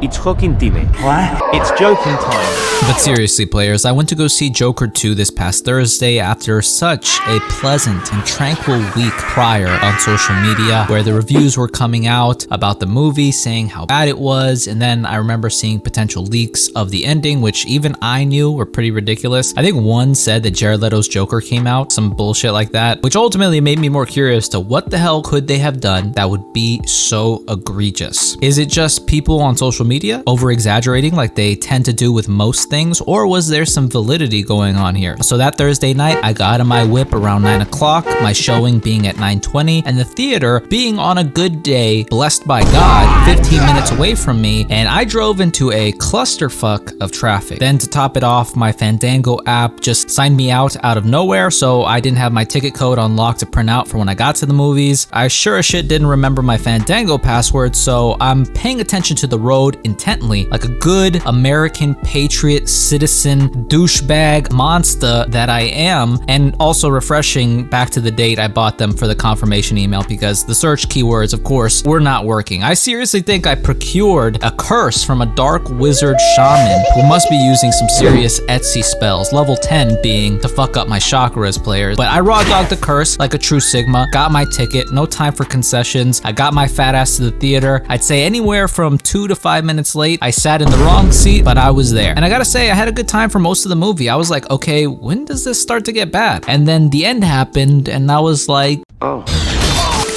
It's Jokin Time. What? It's Jokin Time. But seriously, players, I went to go see Joker 2 this past Thursday after such a pleasant and tranquil week prior on social media, where the reviews were coming out about the movie saying how bad it was, and then I remember seeing potential leaks of the ending, which even I knew were pretty ridiculous. I think one said that Jared Leto's Joker came out, some bullshit like that, which ultimately made me more curious to what the hell could they have done that would be so egregious. Is it just people on social media over-exaggerating like they tend to do with most things, or was there some validity going on here? So that Thursday night, I got in my whip around 9 o'clock, my showing being at 9:20, and the theater being on a good day, blessed by God, 15 minutes away from me, and I drove into a clusterfuck of traffic. Then to top it off, my Fandango app just signed me out of nowhere, so I didn't have my ticket code unlocked to print out for when I got to the movies. I sure as shit didn't remember my Fandango password, so I'm paying attention to the road intently, like a good American patriot citizen douchebag monster that I am, and also refreshing back to the date I bought them for the confirmation email because the search keywords, of course, were not working. I seriously think I procured a curse from a dark wizard shaman who must be using some serious Etsy spells, level 10 being to fuck up my chakras, players. But I raw dogged the curse like a true Sigma, got my ticket, no time for concessions. I got my fat ass to the theater. I'd say anywhere from 2 to 5 minutes late. I sat in the wrong seat, but I was there. And I gotta say, I had a good time for most of the movie. I was like, okay, when does this start to get bad? And then the end happened, and I was like, oh.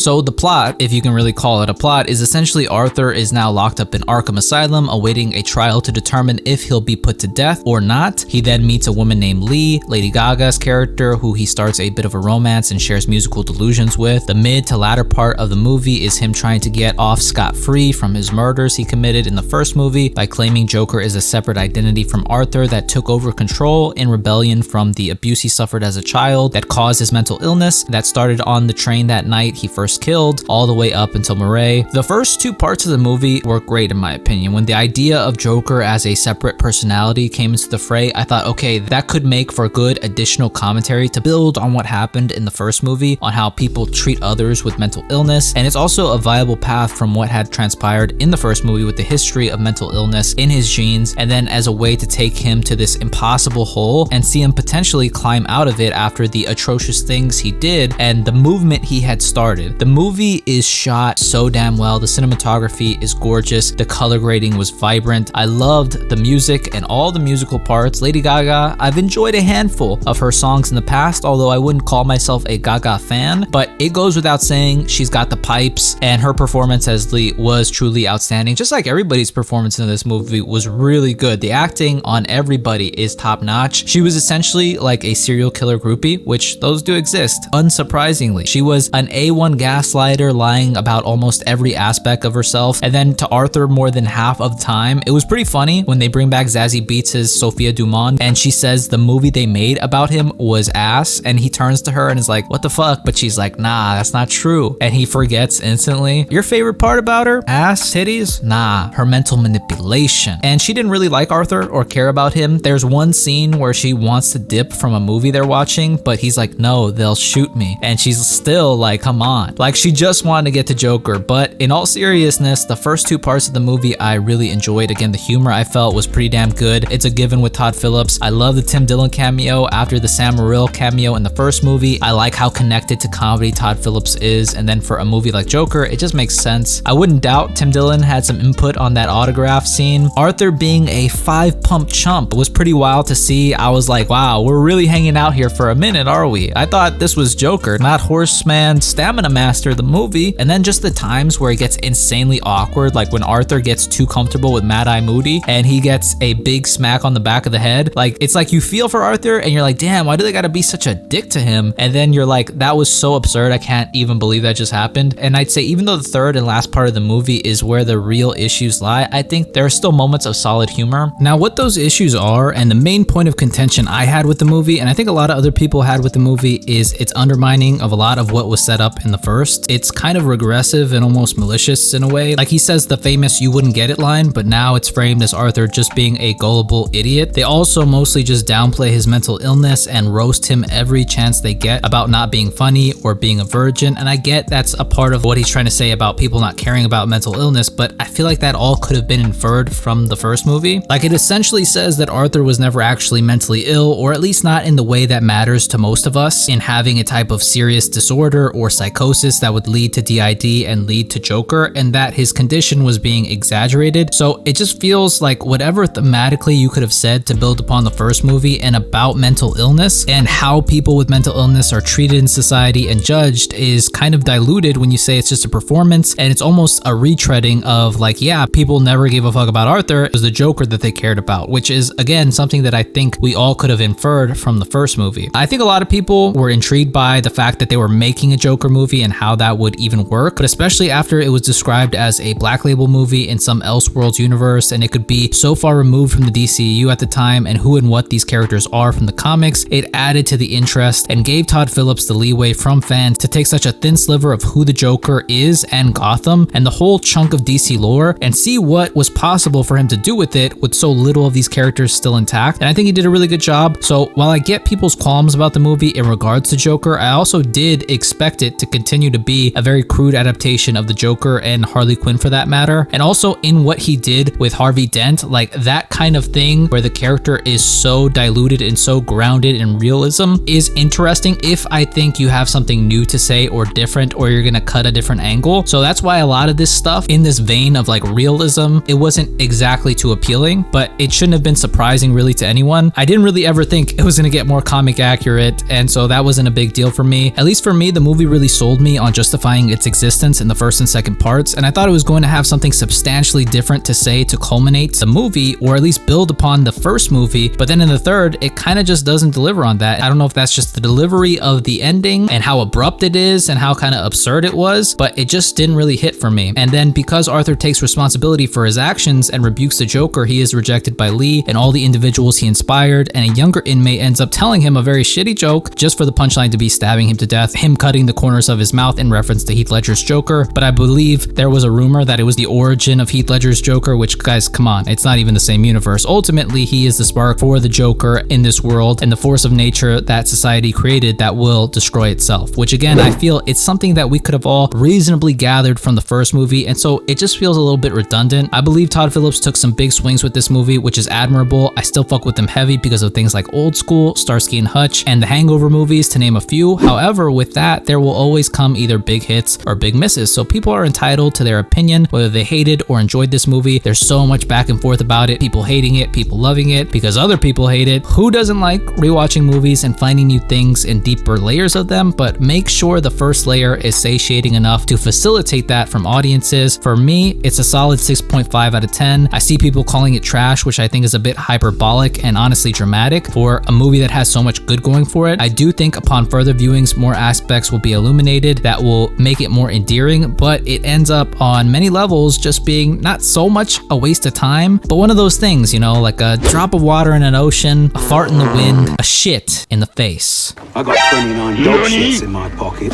So the plot, if you can really call it a plot, is essentially Arthur is now locked up in Arkham Asylum awaiting a trial to determine if he'll be put to death or not. He then meets a woman named Lee, Lady Gaga's character, who he starts a bit of a romance and shares musical delusions with. The mid to latter part of the movie is him trying to get off scot-free from his murders he committed in the first movie by claiming Joker is a separate identity from Arthur that took over control in rebellion from the abuse he suffered as a child that caused his mental illness that started on the train that night he first killed, all the way up until Murray. The first two parts of the movie were great in my opinion. When the idea of Joker as a separate personality came into the fray, I thought, okay, that could make for good additional commentary to build on what happened in the first movie, on how people treat others with mental illness, and it's also a viable path from what had transpired in the first movie with the history of mental illness in his genes, and then as a way to take him to this impossible hole and see him potentially climb out of it after the atrocious things he did and the movement he had started. The movie is shot so damn well. The cinematography is gorgeous. The color grading was vibrant. I loved the music and all the musical parts. Lady Gaga, I've enjoyed a handful of her songs in the past, although I wouldn't call myself a Gaga fan, but it goes without saying she's got the pipes, and her performance as Lee was truly outstanding. Just like everybody's performance in this movie was really good. The acting on everybody is top notch. She was essentially like a serial killer groupie, which those do exist, unsurprisingly. She was an A1 gaslighter, lying about almost every aspect of herself, and then to Arthur more than half of the time. It was pretty funny when they bring back Zazie Beetz' Sophia Dumont, and she says the movie they made about him was ass, and he turns to her and is like, what the fuck? But she's like, nah, that's not true. And he forgets instantly. Your favorite part about her? Ass? Titties? Nah, her mental manipulation. And she didn't really like Arthur or care about him. There's one scene where she wants to dip from a movie they're watching, but he's like, no, they'll shoot me. And she's still like, come on. Like, she just wanted to get to Joker. But in all seriousness, the first two parts of the movie I really enjoyed. Again, the humor I felt was pretty damn good. It's a given with Todd Phillips. I love the Tim Dillon cameo after the Sam Morril cameo in the first movie. I like how connected to comedy Todd Phillips is, and then for a movie like Joker, it just makes sense. I wouldn't doubt Tim Dillon had some input on that autograph scene. Arthur being a 5-pump chump was pretty wild to see. I was like, wow, we're really hanging out here for a minute, are we? I thought this was Joker, not Horseman Stamina Master the movie. And then just the times where it gets insanely awkward, like when Arthur gets too comfortable with Mad Eye Moody and he gets a big smack on the back of the head. Like, it's like you feel for Arthur and you're like, damn, why do they gotta be such a dick to him? And then you're like, that was so absurd, I can't even believe that just happened. And I'd say even though the third and last part of the movie is where the real issues lie, I think there are still moments of solid humor. Now, what those issues are, and the main point of contention I had with the movie, and I think a lot of other people had with the movie, is its undermining of a lot of what was set up in the first. first. It's kind of regressive and almost malicious in a way. Like he says the famous "you wouldn't get it" line, but now it's framed as Arthur just being a gullible idiot. They also mostly just downplay his mental illness and roast him every chance they get about not being funny or being a virgin. And I get that's a part of what he's trying to say about people not caring about mental illness, but I feel like that all could have been inferred from the first movie. Like it essentially says that Arthur was never actually mentally ill, or at least not in the way that matters to most of us, in having a type of serious disorder or psychosis that would lead to DID and lead to Joker, and that his condition was being exaggerated. So it just feels like whatever thematically you could have said to build upon the first movie and about mental illness and how people with mental illness are treated in society and judged is kind of diluted when you say it's just a performance, and it's almost a retreading of like, yeah, people never gave a fuck about Arthur. It was the Joker that they cared about, which is again something that I think we all could have inferred from the first movie. I think a lot of people were intrigued by the fact that they were making a Joker movie and how that would even work, but especially after it was described as a Black Label movie in some Elseworlds universe, and it could be so far removed from the DCEU at the time and who and what these characters are from the comics, it added to the interest and gave Todd Phillips the leeway from fans to take such a thin sliver of who the Joker is and Gotham and the whole chunk of DC lore and see what was possible for him to do with it with so little of these characters still intact. And I think he did a really good job. So while I get people's qualms about the movie in regards to Joker, I also did expect it to continue to be a very crude adaptation of the Joker and Harley Quinn for that matter. And also in what he did with Harvey Dent, like that kind of thing where the character is so diluted and so grounded in realism is interesting if I think you have something new to say or different, or you're gonna cut a different angle. So that's why a lot of this stuff in this vein of like realism, it wasn't exactly too appealing, but it shouldn't have been surprising really to anyone. I didn't really ever think it was gonna get more comic accurate, and so that wasn't a big deal for me. At least for me, the movie really sold me on justifying its existence in the first and second parts, and I thought it was going to have something substantially different to say to culminate the movie, or at least build upon the first movie, but then in the third, it kind of just doesn't deliver on that. I don't know if that's just the delivery of the ending and how abrupt it is and how kind of absurd it was, but it just didn't really hit for me. And then because Arthur takes responsibility for his actions and rebukes the Joker, he is rejected by Lee and all the individuals he inspired, and a younger inmate ends up telling him a very shitty joke just for the punchline to be stabbing him to death, him cutting the corners of his mouth in reference to Heath Ledger's Joker. But I believe there was a rumor that it was the origin of Heath Ledger's Joker, which, guys, come on, it's not even the same universe. Ultimately, he is the spark for the Joker in this world and the force of nature that society created that will destroy itself, which again, I feel it's something that we could have all reasonably gathered from the first movie, and so it just feels a little bit redundant. I believe Todd Phillips took some big swings with this movie, which is admirable. I still fuck with them heavy because of things like Old School, Starsky and Hutch, and the Hangover movies, to name a few. However, with that, there will always come either big hits or big misses, so people are entitled to their opinion, whether they hated or enjoyed this movie. There's so much back and forth about it, people hating it, people loving it because other people hate it. Who doesn't like rewatching movies and finding new things and deeper layers of them? But make sure the first layer is satiating enough to facilitate that from audiences. For me, it's a solid 6.5 out of 10. I see people calling it trash, which I think is a bit hyperbolic and honestly dramatic for a movie that has so much good going for it. I do think upon further viewings, more aspects will be illuminated that will make it more endearing, but it ends up on many levels just being not so much a waste of time, but one of those things, you know, like a drop of water in an ocean, a fart in the wind, a shit in the face. I got 29 dog shits in my pocket.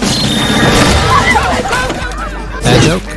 Bad joke?